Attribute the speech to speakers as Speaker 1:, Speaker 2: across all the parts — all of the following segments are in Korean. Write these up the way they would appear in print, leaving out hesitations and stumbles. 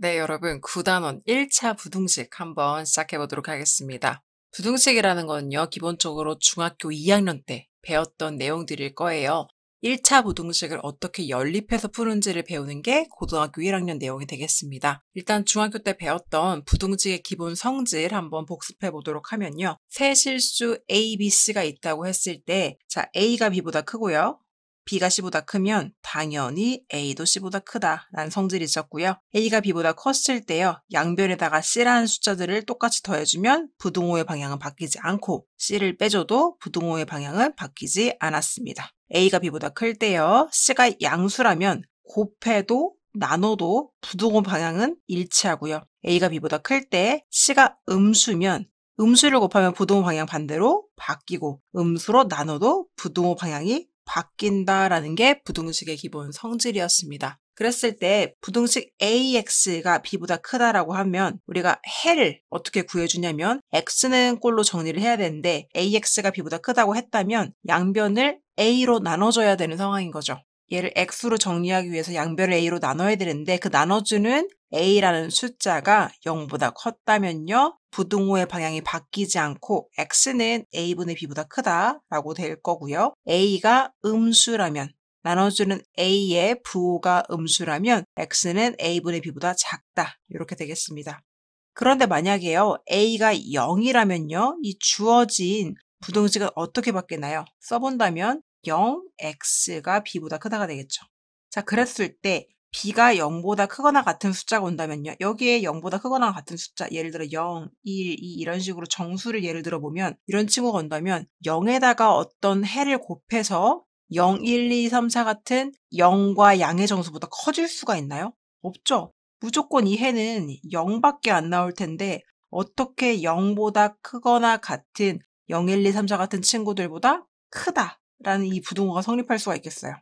Speaker 1: 네, 여러분, 9단원 1차 부등식 한번 시작해 보도록 하겠습니다. 부등식이라는 건요, 기본적으로 중학교 2학년 때 배웠던 내용들일 거예요. 1차 부등식을 어떻게 연립해서 푸는지를 배우는 게 고등학교 1학년 내용이 되겠습니다. 일단 중학교 때 배웠던 부등식의 기본 성질 한번 복습해 보도록 하면요. 세 실수 A, B, C가 있다고 했을 때, 자, A가 B보다 크고요. B가 C보다 크면 당연히 A도 C보다 크다라는 성질이 있었고요. A가 B보다 컸을 때요. 양변에다가 C라는 숫자들을 똑같이 더해주면 부등호의 방향은 바뀌지 않고 C를 빼줘도 부등호의 방향은 바뀌지 않았습니다. A가 B보다 클 때요. C가 양수라면 곱해도 나눠도 부등호 방향은 일치하고요. A가 B보다 클 때 C가 음수면 음수를 곱하면 부등호 방향 반대로 바뀌고 음수로 나눠도 부등호 방향이 바뀐다라는 게 부등식의 기본 성질이었습니다. 그랬을 때 부등식 AX가 B보다 크다라고 하면 우리가 해를 어떻게 구해주냐면 X는 꼴로 정리를 해야 되는데 AX가 B보다 크다고 했다면 양변을 A로 나눠줘야 되는 상황인 거죠. 얘를 X로 정리하기 위해서 양변을 A로 나눠야 되는데 그 나눠주는 A라는 숫자가 0보다 컸다면요. 부등호의 방향이 바뀌지 않고 X는 A분의 B보다 크다라고 될 거고요. A가 음수라면 나눠주는 A의 부호가 음수라면 X는 A분의 B보다 작다. 이렇게 되겠습니다. 그런데 만약에요. A가 0이라면요. 이 주어진 부등식은 어떻게 바뀌나요? 써본다면 0X가 B보다 크다가 되겠죠. 자, 그랬을 때 B가 0보다 크거나 같은 숫자가 온다면요. 여기에 0보다 크거나 같은 숫자, 예를 들어 0, 1, 2 이런 식으로 정수를 예를 들어 보면 이런 친구가 온다면 0에다가 어떤 해를 곱해서 0, 1, 2, 3, 4 같은 0과 양의 정수보다 커질 수가 있나요? 없죠. 무조건 이 해는 0밖에 안 나올 텐데 어떻게 0보다 크거나 같은 0, 1, 2, 3, 4 같은 친구들보다 크다라는 이 부등호가 성립할 수가 있겠어요.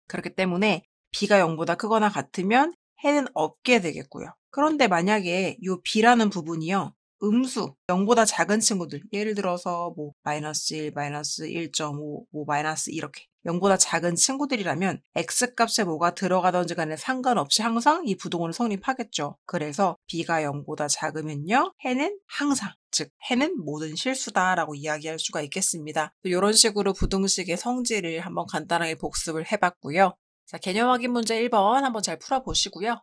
Speaker 1: 그렇기 때문에 B가 0보다 크거나 같으면 해는 없게 되겠고요. 그런데 만약에 이 B라는 부분이요. 음수, 0보다 작은 친구들, 예를 들어서 뭐 마이너스 1, 마이너스 1.5, 뭐 마이너스 이렇게 0보다 작은 친구들이라면 X값에 뭐가 들어가든지 간에 상관없이 항상 이 부등호는 성립하겠죠. 그래서 B가 0보다 작으면요. 해는 항상, 즉 해는 모든 실수다라고 이야기할 수가 있겠습니다. 이런 식으로 부등식의 성질을 한번 간단하게 복습을 해봤고요. 자, 개념 확인 문제 1번 한번 잘 풀어보시고요.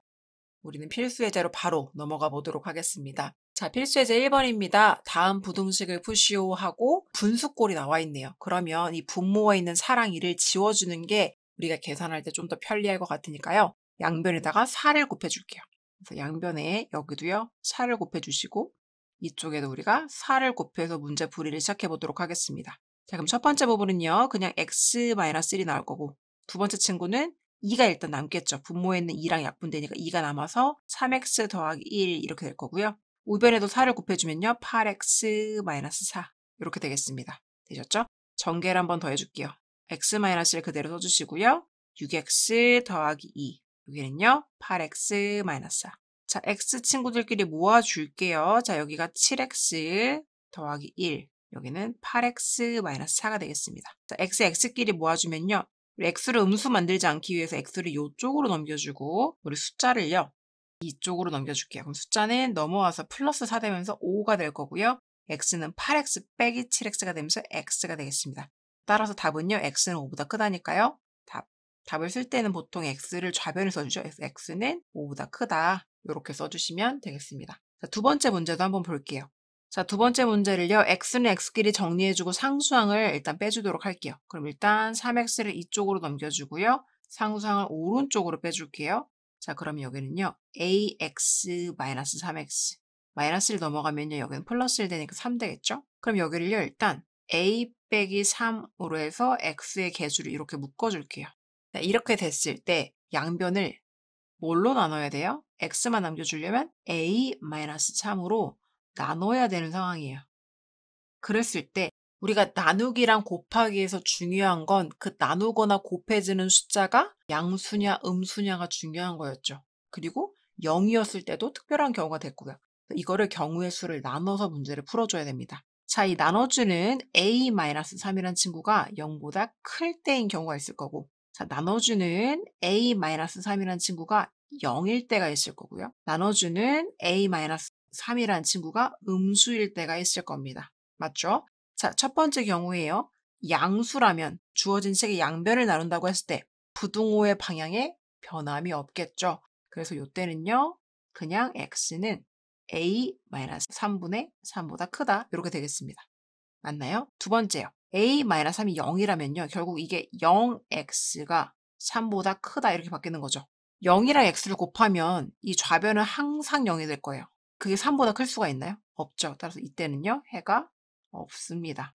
Speaker 1: 우리는 필수 예제로 바로 넘어가 보도록 하겠습니다. 자, 필수 예제 1번입니다. 다음 부등식을 푸시오 하고 분수꼴이 나와 있네요. 그러면 이 분모에 있는 사랑 2를 지워주는 게 우리가 계산할 때 좀 더 편리할 것 같으니까요. 양변에다가 4를 곱해줄게요. 그래서 양변에 여기도요. 4를 곱해주시고 이쪽에도 우리가 4를 곱해서 문제 풀이를 시작해 보도록 하겠습니다. 자, 그럼 첫 번째 부분은요. 그냥 x-1이 나올 거고 두 번째 친구는 2가 일단 남겠죠. 분모에 있는 2랑 약분되니까 2가 남아서 3x 더하기 1 이렇게 될 거고요. 우변에도 4를 곱해주면요. 8x-4 이렇게 되겠습니다. 되셨죠? 전개를 한번 더 해줄게요. x-를 그대로 써주시고요. 6x 더하기 2 여기는요. 8x-4 자, x 친구들끼리 모아줄게요. 자, 여기가 7x 더하기 1 여기는 8x-4가 되겠습니다. 자, x끼리 모아주면요. 우리 x를 음수 만들지 않기 위해서 x를 이쪽으로 넘겨주고 우리 숫자를요. 이쪽으로 넘겨줄게요. 그럼 숫자는 넘어와서 플러스 4 되면서 5가 될 거고요. x는 8x 빼기 7x가 되면서 x가 되겠습니다. 따라서 답은요. x는 5보다 크다니까요. 답을 쓸 때는 보통 x를 좌변을 써주죠. x는 5보다 크다. 이렇게 써주시면 되겠습니다. 자, 두 번째 문제도 한번 볼게요. 자, 두 번째 문제를요. x는 x끼리 정리해주고 상수항을 일단 빼주도록 할게요. 그럼 일단 3x를 이쪽으로 넘겨주고요. 상수항을 오른쪽으로 빼줄게요. 자, 그러면 여기는요. ax-3x 마이너스를 넘어가면요. 여기는 플러스 1 되니까 3 되겠죠? 그럼 여기를요. 일단 a 빼기 3으로 해서 x의 개수를 이렇게 묶어줄게요. 자, 이렇게 됐을 때 양변을 뭘로 나눠야 돼요? x만 남겨주려면 a-3으로 나눠야 되는 상황이에요. 그랬을 때 우리가 나누기랑 곱하기에서 중요한 건 그 나누거나 곱해지는 숫자가 양수냐 음수냐가 중요한 거였죠. 그리고 0이었을 때도 특별한 경우가 됐고요. 이거를 경우의 수를 나눠서 문제를 풀어줘야 됩니다. 자, 이 나눠주는 a-3이라는 친구가 0보다 클 때인 경우가 있을 거고 자, 나눠주는 a-3이라는 친구가 0일 때가 있을 거고요. 나눠주는 a-3이라는 친구가 음수일 때가 있을 겁니다. 맞죠? 자, 첫 번째 경우에요. 양수라면 주어진 색의 양변을 나눈다고 했을 때 부등호의 방향에 변함이 없겠죠. 그래서 이때는요. 그냥 x는 a-3분의 3보다 크다. 이렇게 되겠습니다. 맞나요? 두 번째요. a-3이 0이라면요. 결국 이게 0x가 3보다 크다 이렇게 바뀌는 거죠. 0이랑 x를 곱하면 이 좌변은 항상 0이 될 거예요. 그게 3보다 클 수가 있나요? 없죠. 따라서 이때는요. 해가 없습니다.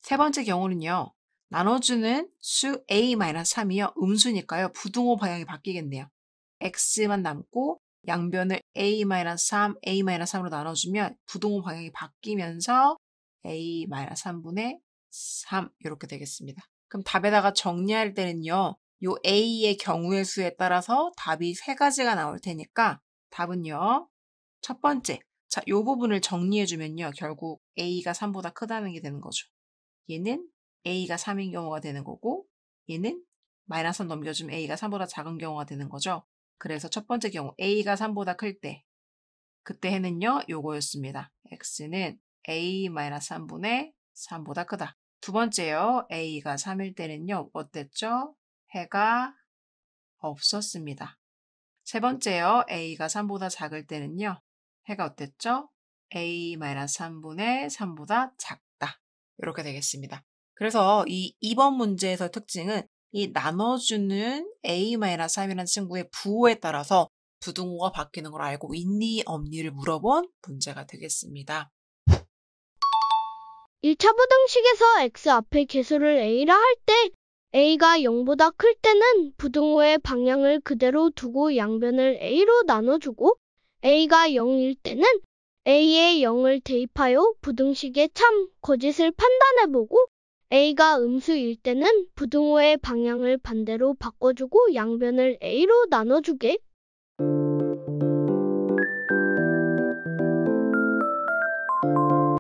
Speaker 1: 세 번째 경우는요. 나눠주는 수 a-3이요. 음수니까요. 부등호 방향이 바뀌겠네요. x만 남고 양변을 a-3, a-3으로 나눠주면 부등호 방향이 바뀌면서 a-3분의 3 이렇게 되겠습니다. 그럼 답에다가 정리할 때는요. 요 a의 경우의 수에 따라서 답이 세 가지가 나올 테니까 답은요. 첫 번째, 자, 요 부분을 정리해주면요. 결국 a가 3보다 크다는 게 되는 거죠. 얘는 a가 3인 경우가 되는 거고 얘는 마이너스 3 넘겨주면 a가 3보다 작은 경우가 되는 거죠. 그래서 첫 번째 경우 a가 3보다 클 때 그때 해는요. 요거였습니다. x는 a-3분의 3보다 크다. 두 번째요. a가 3일 때는요. 어땠죠? 해가 없었습니다. 세 번째요. a가 3보다 작을 때는요. 해가 어땠죠? a-3분의 3보다 작다. 이렇게 되겠습니다. 그래서 이 2번 문제에서 특징은 이 나눠주는 a-3이라는 친구의 부호에 따라서 부등호가 바뀌는 걸 알고 있니 없니를 물어본 문제가 되겠습니다.
Speaker 2: 1차 부등식에서 x 앞에 개수를 a라 할 때 a가 0보다 클 때는 부등호의 방향을 그대로 두고 양변을 a로 나눠주고 a가 0일 때는 a에 0을 대입하여 부등식의 참, 거짓을 판단해보고 a가 음수일 때는 부등호의 방향을 반대로 바꿔주고 양변을 a로 나눠주게